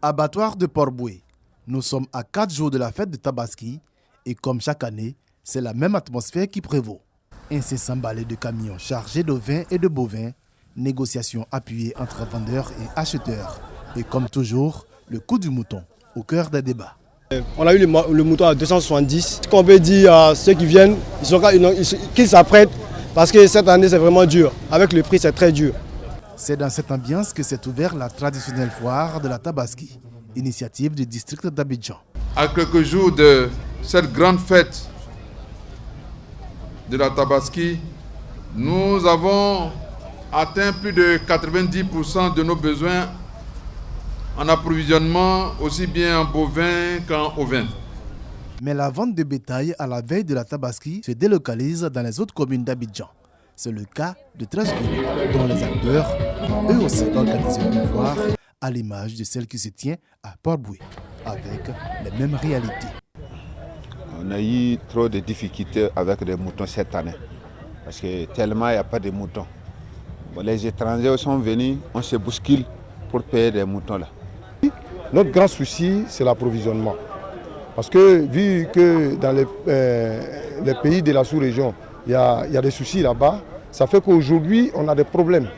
Abattoir de Port-Boué. Nous sommes à 4 jours de la fête de Tabaski et comme chaque année, c'est la même atmosphère qui prévaut. Incessant balai de camions chargés de vin et de bovins, négociations appuyées entre vendeurs et acheteurs. Et comme toujours, le coup du mouton au cœur des débats. On a eu le mouton à 270. Ce qu'on peut dire à ceux qui viennent, qu'ils s'apprêtent parce que cette année c'est vraiment dur. Avec le prix c'est très dur. C'est dans cette ambiance que s'est ouverte la traditionnelle foire de la Tabaski, initiative du district d'Abidjan. À quelques jours de cette grande fête de la Tabaski, nous avons atteint plus de 90% de nos besoins en approvisionnement, aussi bien en bovin qu'en ovin. Mais la vente de bétail à la veille de la Tabaski se délocalise dans les autres communes d'Abidjan. C'est le cas de 13 villes, dont les acteurs ont eux aussi organisé une foire à l'image de celle qui se tient à Port-Boué, avec les mêmes réalités. On a eu trop de difficultés avec les moutons cette année, parce que tellement il n'y a pas de moutons. Bon, les étrangers sont venus, on se bouscule pour payer des moutons là. Notre grand souci, c'est l'approvisionnement. Parce que vu que dans les pays de la sous-région, il y a des soucis là-bas, ça fait qu'aujourd'hui, on a des problèmes.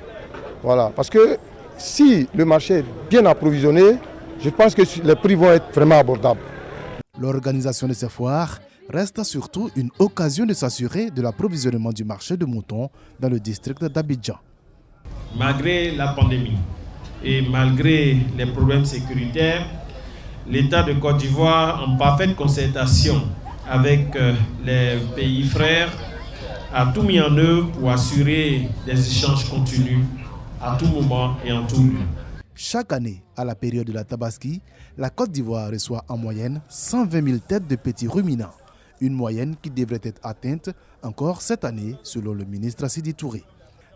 Voilà. Parce que si le marché est bien approvisionné, je pense que les prix vont être vraiment abordables. L'organisation de ces foires reste surtout une occasion de s'assurer de l'approvisionnement du marché de moutons dans le district d'Abidjan. Malgré la pandémie et malgré les problèmes sécuritaires, l'État de Côte d'Ivoire, en parfaite concertation avec les pays frères, a tout mis en œuvre pour assurer des échanges continus à tout moment et en tout lieu. Chaque année, à la période de la Tabaski, la Côte d'Ivoire reçoit en moyenne 120 000 têtes de petits ruminants. Une moyenne qui devrait être atteinte encore cette année, selon le ministre Sidi Touré.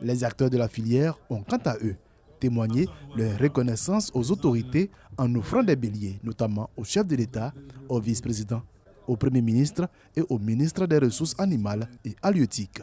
Les acteurs de la filière ont quant à eux témoigné leur reconnaissance aux autorités en offrant des béliers, notamment au chef de l'État, au vice-président, au Premier ministre et au ministre des Ressources animales et halieutiques.